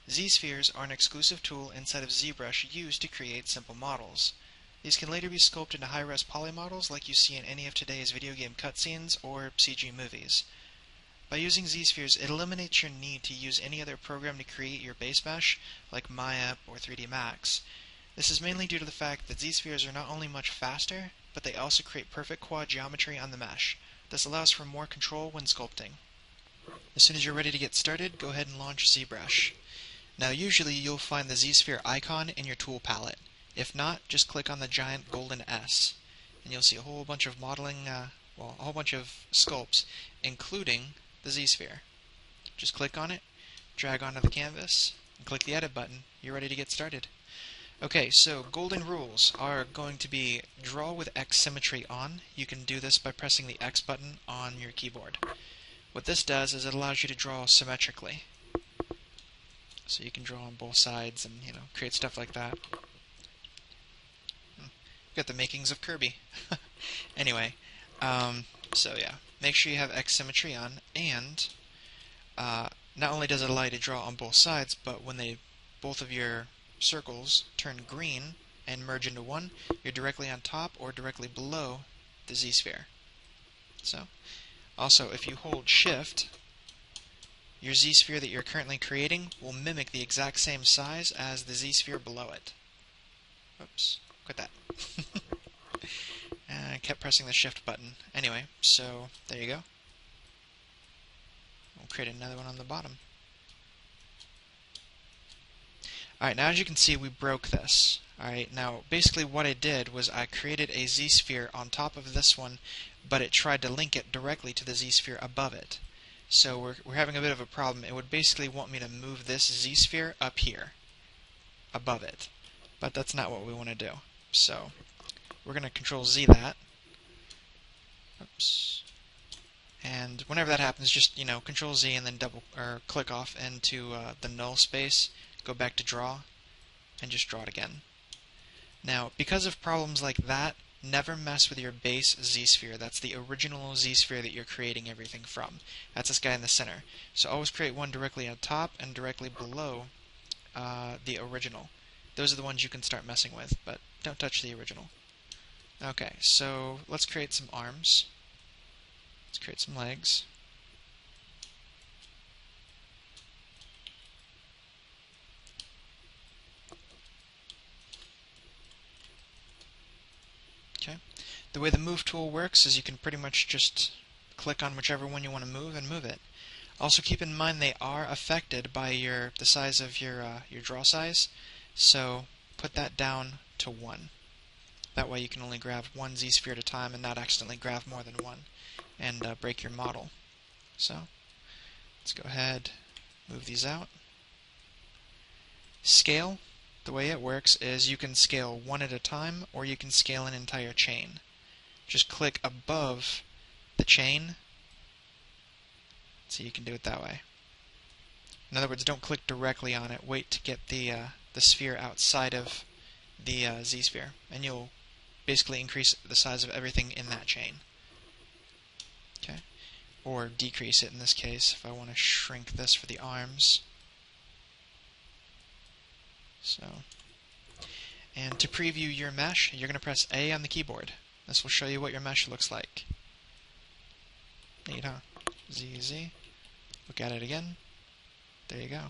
Zspheres are an exclusive tool inside of Zbrush used to create simple models. These can later be sculpted into high-res poly models like you see in any of today's video game cutscenes or CG movies. By using Zspheres, it eliminates your need to use any other program to create your base mesh, like Maya or 3D Max. This is mainly due to the fact that Zspheres are not only much faster, but they also create perfect quad geometry on the mesh. This allows for more control when sculpting. As soon as you're ready to get started, go ahead and launch ZBrush. Now usually you'll find the Z-Sphere icon in your tool palette. If not, just click on the giant golden S, and you'll see a whole bunch of modeling, a whole bunch of sculpts, including the Z-Sphere. Just click on it, drag onto the canvas, and click the edit button. You're ready to get started. Okay, so golden rules are going to be draw with X symmetry on. You can do this by pressing the X button on your keyboard. What this does is it allows you to draw symmetrically. So you can draw on both sides and, create stuff like that. Got the makings of Kirby. Anyway, so yeah, make sure you have X symmetry on, and not only does it allow you to draw on both sides, but when both of your circles turn green and merge into one, you're directly on top or directly below the Z-sphere. So, also, if you hold Shift, your Z-sphere that you're currently creating will mimic the exact same size as the Z-sphere below it. Oops, quit that. I kept pressing the Shift button. Anyway, so there you go. We'll create another one on the bottom. Alright, now as you can see, we broke this. Alright, now basically what I did was I created a Z-sphere on top of this one, but it tried to link it directly to the Z-sphere above it. So we're having a bit of a problem. It would basically want me to move this Z-sphere up here, above it. But that's not what we want to do. So we're going to Control Z that. Oops. And whenever that happens, just Control Z and then click off into the null space, go back to draw, and just draw it again. Now, because of problems like that, never mess with your base Z-sphere. That's the original Z-sphere that you're creating everything from. That's this guy in the center. So always create one directly on top and directly below the original. Those are the ones you can start messing with, but don't touch the original. Okay, so let's create some arms. Let's create some legs. Okay. The way the Move tool works is you can pretty much just click on whichever one you want to move and move it. Also keep in mind they are affected by the size of your draw size, so put that down to 1. That way you can only grab one Z-sphere at a time and not accidentally grab more than one and break your model. So let's go ahead, move these out. Scale, the way it works is you can scale one at a time or you can scale an entire chain. Just click above the chain, so you can do it that way. In other words, don't click directly on it. Wait to get the sphere outside of the Z-sphere, and you'll basically increase the size of everything in that chain. Okay, or decrease it in this case if I want to shrink this for the arms. So, and to preview your mesh, you're going to press A on the keyboard. This will show you what your mesh looks like. Neat, huh? Z. Look at it again. There you go.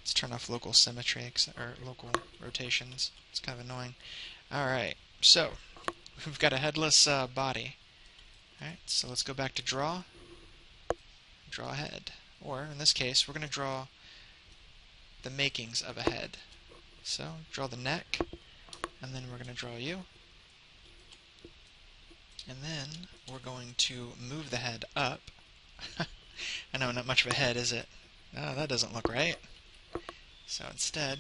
Let's turn off local symmetry, or local rotations. It's kind of annoying. Alright, so we've got a headless body. Alright, so let's go back to draw. Draw a head. Or, in this case, we're going to draw the makings of a head. So, draw the neck, and then we're going to draw you. And then we're going to move the head up. I know, not much of a head, is it? Oh, that doesn't look right. So instead,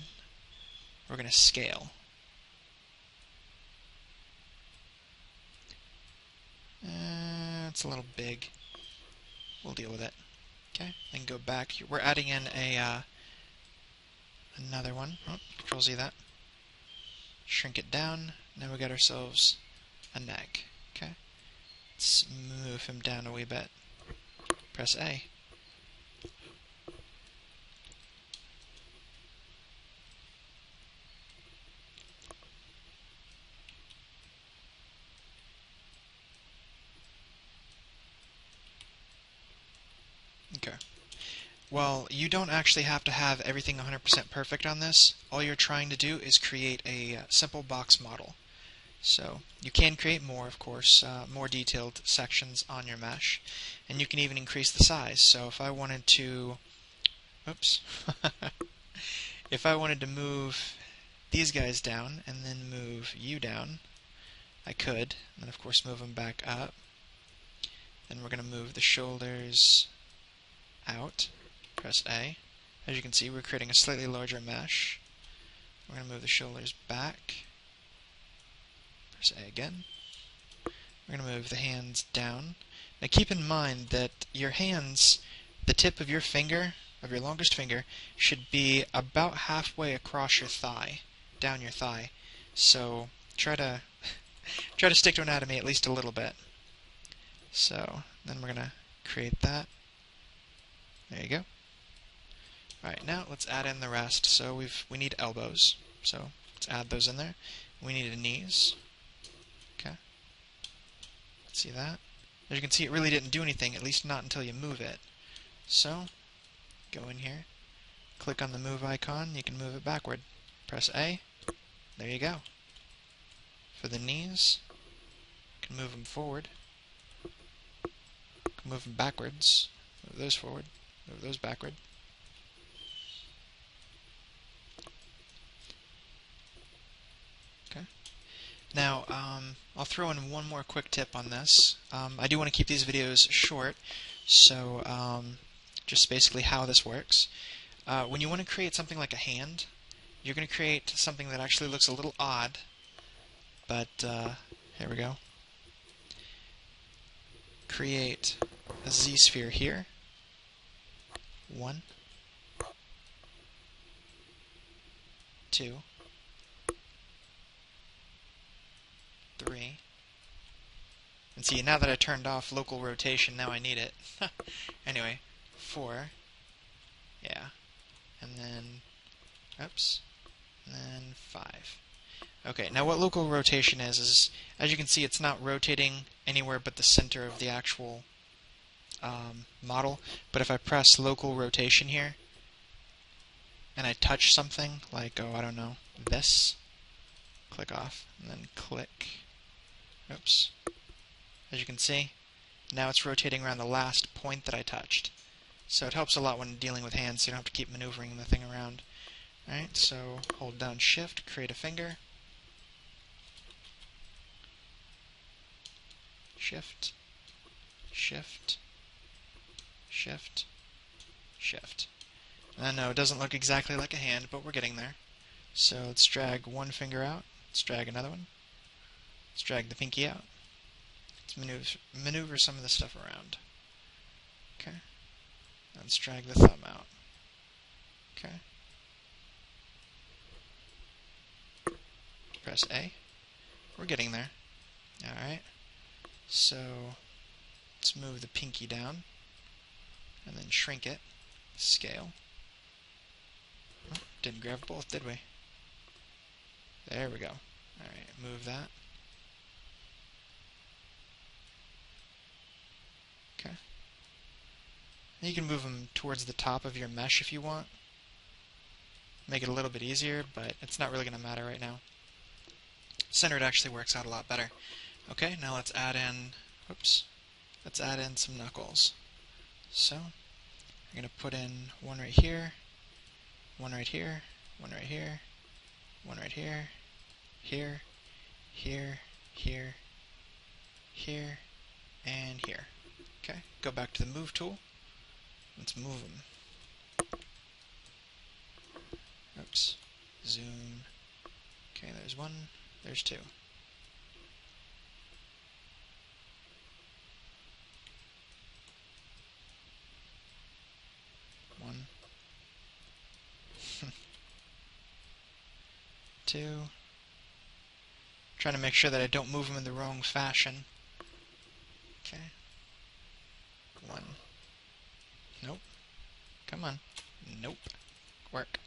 we're going to scale. It's a little big. We'll deal with it. Okay, then go back. We're adding in another one. Oh, Control Z that. Shrink it down. Now we got ourselves a neck. Okay, let's move him down a wee bit. Press A. Well, you don't actually have to have everything 100% perfect on this. All you're trying to do is create a simple box model. So you can create more, of course, more detailed sections on your mesh, and you can even increase the size. So if I wanted to, oops, if I wanted to move these guys down and then move you down, I could, and then of course move them back up. Then we're going to move the shoulders out, press A. As you can see, we're creating a slightly larger mesh. We're going to move the shoulders back, press A again. We're going to move the hands down. Now keep in mind that your hands, the tip of your finger, of your longest finger, should be about halfway across your thigh, down your thigh. So try to stick to anatomy at least a little bit. So then we're going to create that. There you go. Alright, now let's add in the rest. So we need elbows. So let's add those in there. We need knees. Okay. See that? As you can see, it really didn't do anything, at least not until you move it. So, go in here, click on the move icon, you can move it backward. Press A, there you go. For the knees, you can move them forward, you can move them backwards, move those forward, move those backward. Okay. Now, I'll throw in one more quick tip on this. I do want to keep these videos short, so just basically how this works. When you want to create something like a hand, you're going to create something that actually looks a little odd, but here we go. Create a Z-sphere here. 1, 2, 3. And see, now that I turned off local rotation, now I need it. Anyway, 4. Yeah. And then, oops. And then 5. Okay, now what local rotation is, as you can see, it's not rotating anywhere but the center of the actual model. But if I press local rotation here, and I touch something, like, oh, I don't know, this, click off, and then click. Oops. As you can see, now it's rotating around the last point that I touched. So it helps a lot when dealing with hands, so you don't have to keep maneuvering the thing around. Alright, so hold down Shift, create a finger. Shift, Shift, Shift, Shift. I know it doesn't look exactly like a hand, but we're getting there. So let's drag one finger out, let's drag another one, let's drag the pinky out. Let's maneuver some of this stuff around. Okay. Let's drag the thumb out. Okay. Press A. We're getting there. Alright. So let's move the pinky down and then shrink it. Scale. Oh, didn't grab both, did we? There we go. Alright, move that. Okay. You can move them towards the top of your mesh if you want. Make it a little bit easier, but it's not really going to matter right now. Centered actually works out a lot better. Okay, now let's add in, let's add in some knuckles. So, I'm going to put in one right here, one right here, one right here, one right here, here, here, here, here, and here. Okay, go back to the move tool. Let's move them. Oops. Zoom. Okay, there's one, there's two. One. Two. Trying to make sure that I don't move them in the wrong fashion. Okay. One. Nope. Come on. Nope. Work.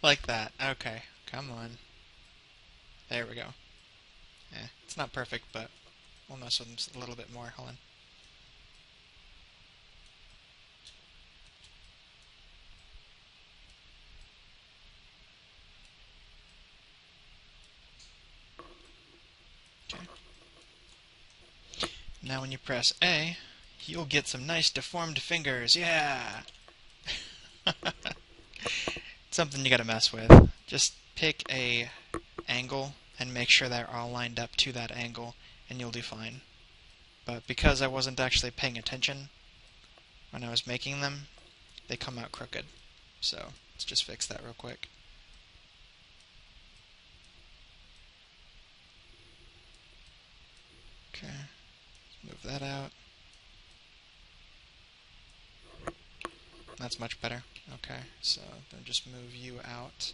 Like that. Okay. Come on. There we go. It's not perfect, but we'll mess with them a little bit more. Hold on. Okay. Now when you press A, you'll get some nice deformed fingers. Yeah! Something you gotta mess with. Just pick a angle and make sure they're all lined up to that angle, and you'll do fine. But because I wasn't actually paying attention when I was making them, they come out crooked. So let's just fix that real quick. Okay, move that out. That's much better. Okay, so then just move you out.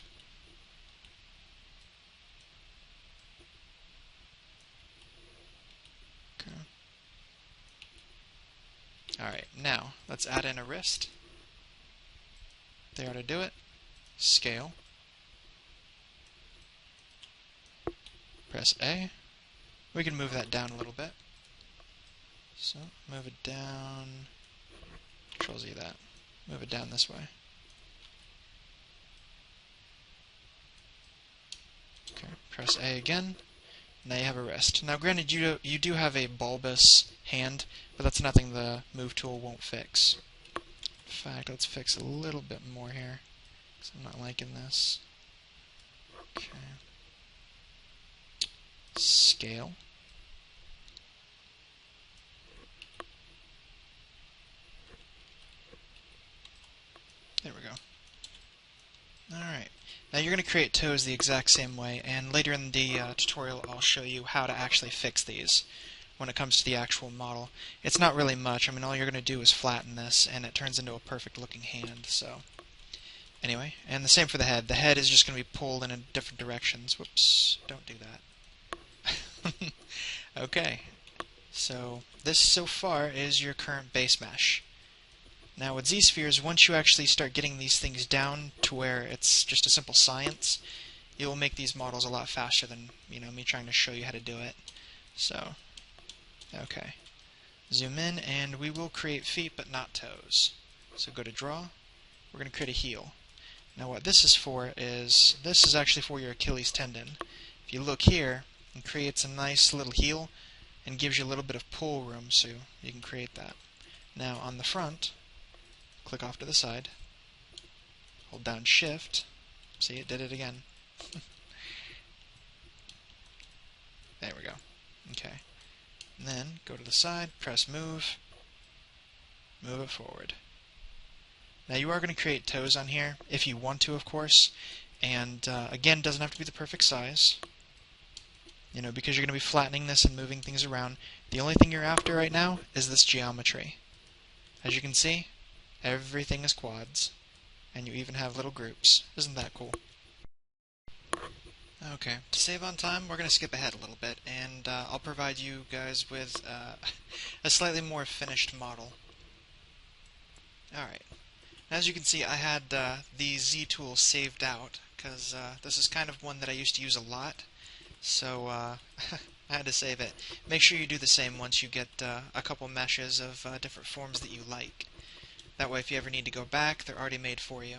Okay. Alright, now let's add in a wrist. There ought to do it. Scale. Press A. We can move that down a little bit. So, move it down. Control Z that. Move it down this way. Okay, press A again. Now you have a wrist. Now granted, you do have a bulbous hand, but that's nothing the move tool won't fix. In fact, let's fix a little bit more here, because I'm not liking this. Okay. Scale. There we go. Alright. Now you're going to create toes the exact same way, and later in the tutorial I'll show you how to actually fix these when it comes to the actual model. It's not really much. I mean, all you're going to do is flatten this, and it turns into a perfect looking hand. So, anyway, and the same for the head. The head is just going to be pulled in different directions. Whoops, don't do that. Okay, so this so far is your current base mesh. Now with Zspheres, once you actually start getting these things down to where it's just a simple science, it will make these models a lot faster than, me trying to show you how to do it. So, okay. Zoom in, and we will create feet, but not toes. So go to Draw. We're going to create a heel. Now what this is for is, this is actually for your Achilles tendon. If you look here, it creates a nice little heel and gives you a little bit of pull room, so you can create that. Now on the front, click off to the side, hold down Shift, see, it did it again. There we go. Okay. And then go to the side, press move, move it forward. Now you are going to create toes on here, if you want to, of course, and again, doesn't have to be the perfect size, because you're going to be flattening this and moving things around. The only thing you're after right now is this geometry. As you can see, everything is quads, and you even have little groups. Isn't that cool? Okay, to save on time, we're going to skip ahead a little bit, and I'll provide you guys with a slightly more finished model. Alright, as you can see, I had the Z tool saved out, because this is kind of one that I used to use a lot, so I had to save it. Make sure you do the same once you get a couple meshes of different forms that you like. That way, if you ever need to go back, they're already made for you.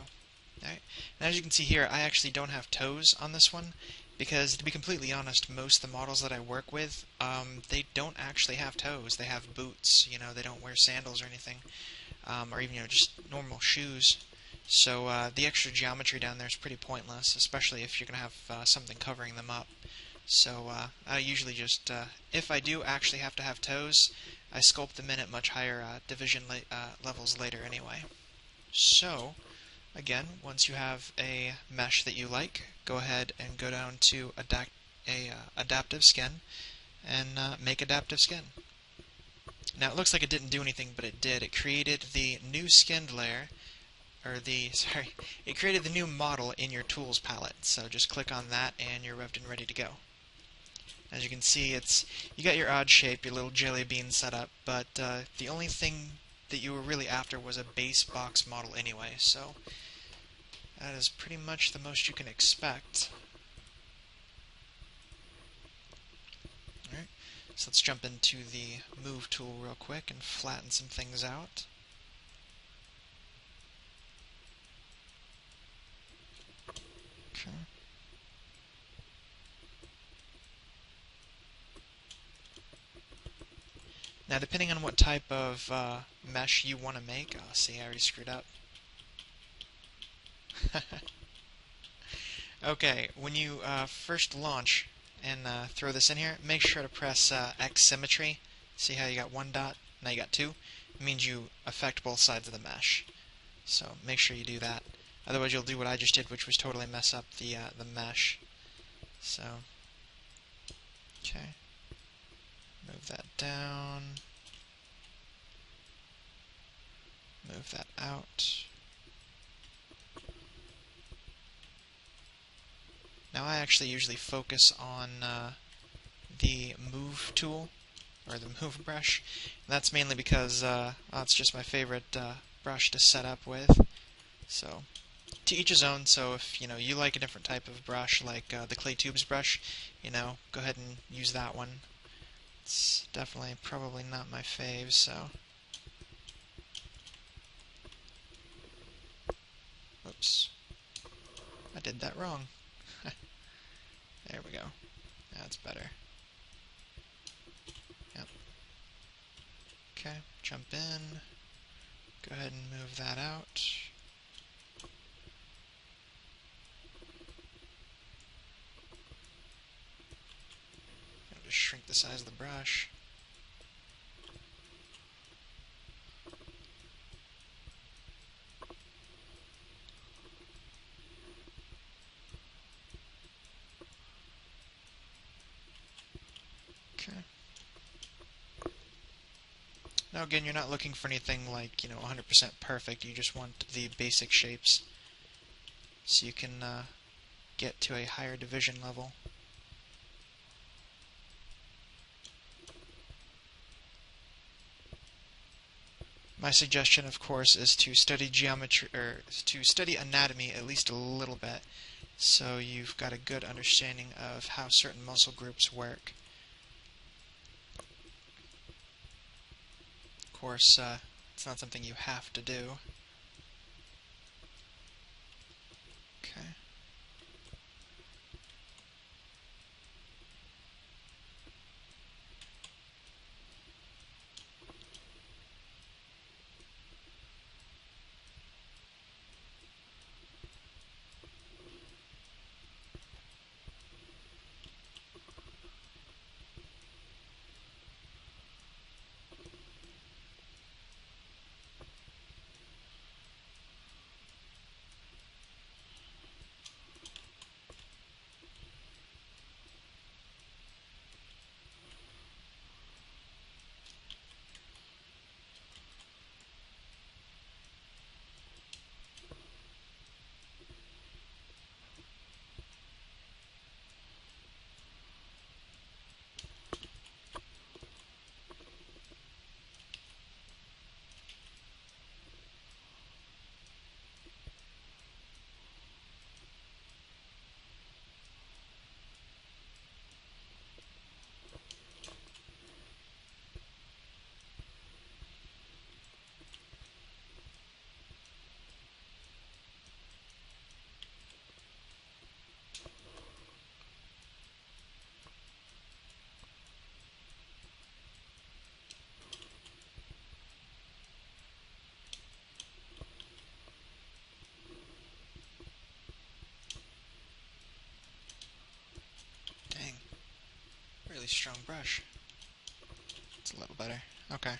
Alright. And as you can see here, I actually don't have toes on this one, because to be completely honest, most of the models that I work with, they don't actually have toes. They have boots, they don't wear sandals or anything, or even, just normal shoes. So the extra geometry down there is pretty pointless, especially if you're going to have something covering them up. So I usually just, if I do actually have to have toes, I sculpt them in at much higher division levels later anyway. So, again, once you have a mesh that you like, go ahead and go down to adaptive skin and make adaptive skin. Now it looks like it didn't do anything, but it did. It created the new skinned layer, or it created the new model in your tools palette. So just click on that and you're revved and ready to go. As you can see, you got your odd shape, your little jelly bean setup, but the only thing that you were really after was a base box model anyway, so that is pretty much the most you can expect. So let's jump into the Move tool real quick and flatten some things out. Okay. Now, depending on what type of mesh you want to make, oh, see, I already screwed up. Okay, when you first launch and throw this in here, make sure to press X symmetry. See how you got one dot, now you got two? It means you affect both sides of the mesh. So make sure you do that. Otherwise you'll do what I just did, which was totally mess up the mesh. So, okay. Move that down. Move that out. Now I actually usually focus on the Move tool, or the Move brush. And that's mainly because it's just my favorite brush to set up with. So, to each his own. So if you like a different type of brush, like the Clay Tubes brush, go ahead and use that one. It's definitely probably not my fave, so. Oops. I did that wrong. There we go. That's better. Yep. Okay, jump in. Go ahead and move that out. I'll just shrink the size of the brush. Okay. Now again, you're not looking for anything like, 100% perfect. You just want the basic shapes so you can get to a higher division level. My suggestion, of course, is to study geometry, or to study anatomy at least a little bit, so you've got a good understanding of how certain muscle groups work. Of course, it's not something you have to do. Okay. Dang. Really strong brush. It's a little better. Okay.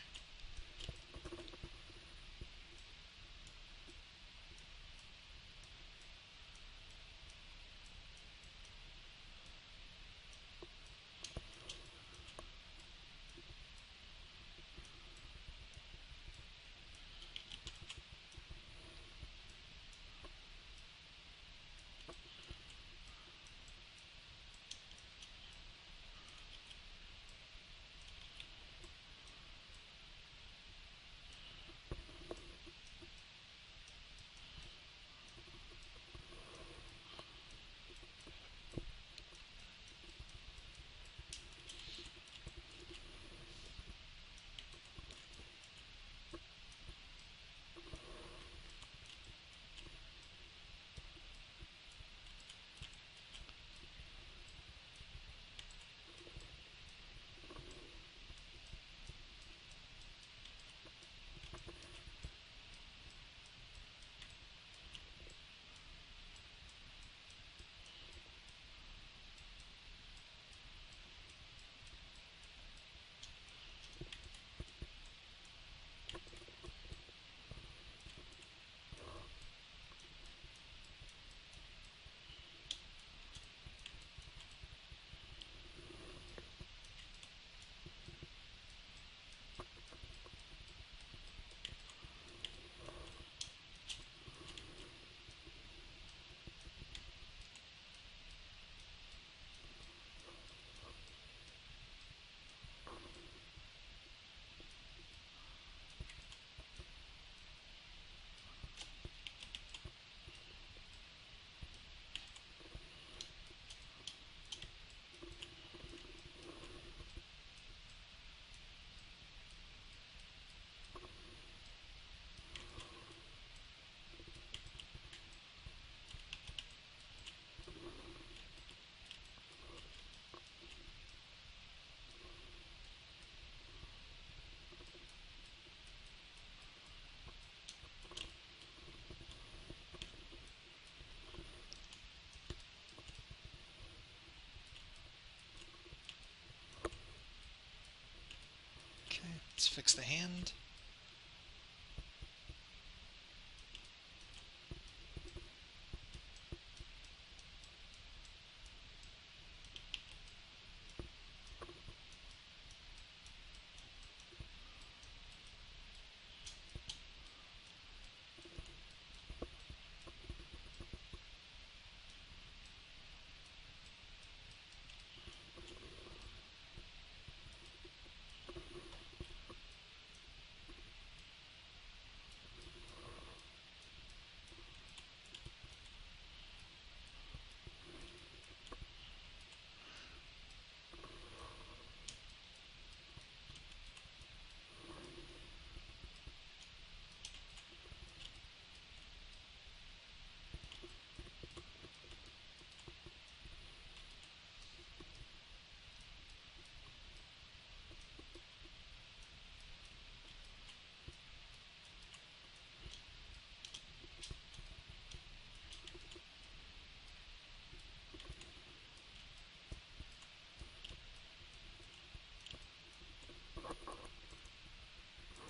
Okay, let's fix the hand.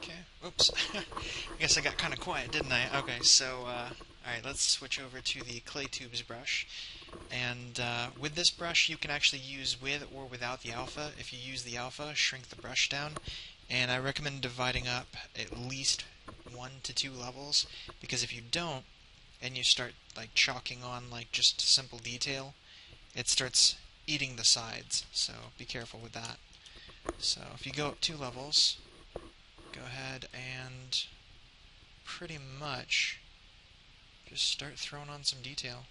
Okay, oops. I guess I got kind of quiet, didn't I? Okay, so, alright, let's switch over to the clay tubes brush. And with this brush, you can actually use with or without the alpha. If you use the alpha, shrink the brush down. And I recommend dividing up at least 1 to 2 levels, because if you don't, and you start like chalking on like just simple detail, it starts eating the sides. So be careful with that. So if you go up 2 levels, go ahead and pretty much just start throwing on some detail.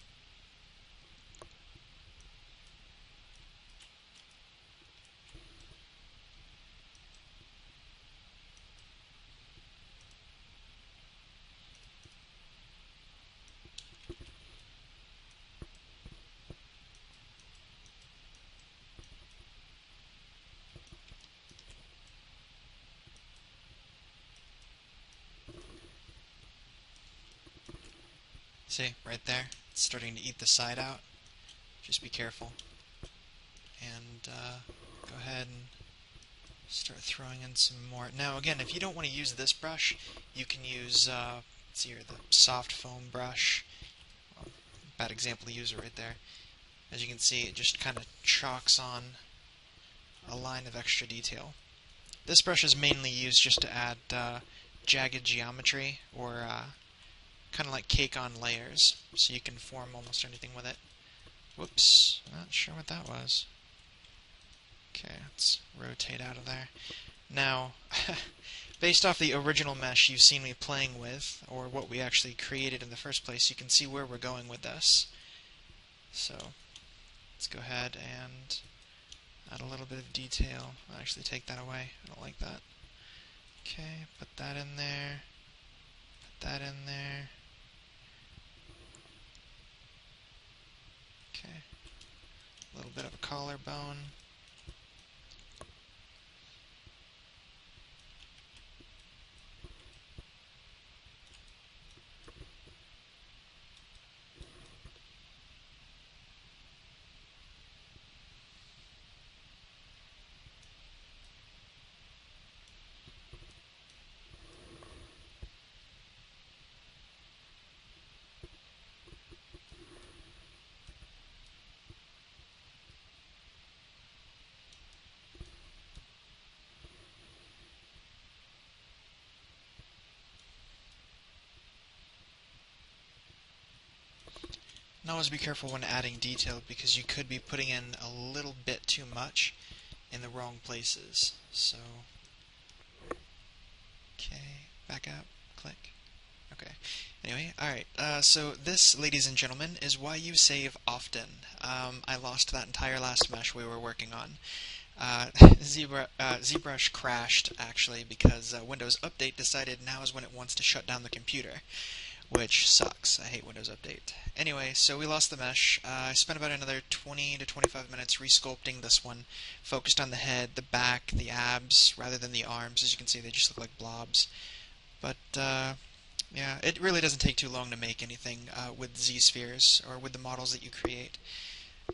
See, right there, it's starting to eat the side out. Just be careful. And go ahead and start throwing in some more. Now again, if you don't want to use this brush, you can use, let's see here, the soft foam brush. Well, bad example to use it right there. As you can see, it just kind of chalks on a line of extra detail. This brush is mainly used just to add jagged geometry, or kind of like cake on layers, so you can form almost anything with it. Whoops, not sure what that was. Okay, let's rotate out of there. Now, based off the original mesh you've seen me playing with, or what we actually created in the first place, you can see where we're going with this. So, let's go ahead and add a little bit of detail. I'll actually take that away. I don't like that. Okay, put that in there. Put that in there. Okay. A little bit of a collarbone. And always be careful when adding detail, because you could be putting in a little bit too much in the wrong places. So, okay, back up, click. Okay. Anyway, alright, so this, ladies and gentlemen, is why you save often. I lost that entire last mesh we were working on. Zbrush crashed, actually, because Windows Update decided now is when it wants to shut down the computer, which sucks. I hate Windows Update. Anyway, so we lost the mesh. I spent about another 20 to 25 minutes resculpting this one, focused on the head, the back, the abs, rather than the arms. As you can see, they just look like blobs. But, yeah, it really doesn't take too long to make anything with Zspheres, or with the models that you create.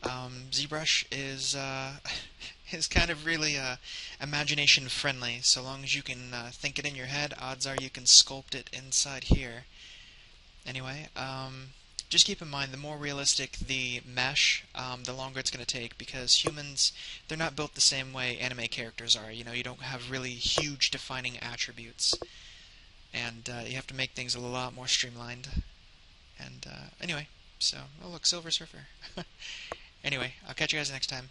Zbrush is is kind of really imagination friendly. So long as you can think it in your head, odds are you can sculpt it inside here. Anyway, just keep in mind, the more realistic the mesh, the longer it's going to take, because humans, they're not built the same way anime characters are. You know, you don't have really huge defining attributes, and you have to make things a lot more streamlined. And anyway, so, oh look, Silver Surfer. Anyway, I'll catch you guys next time.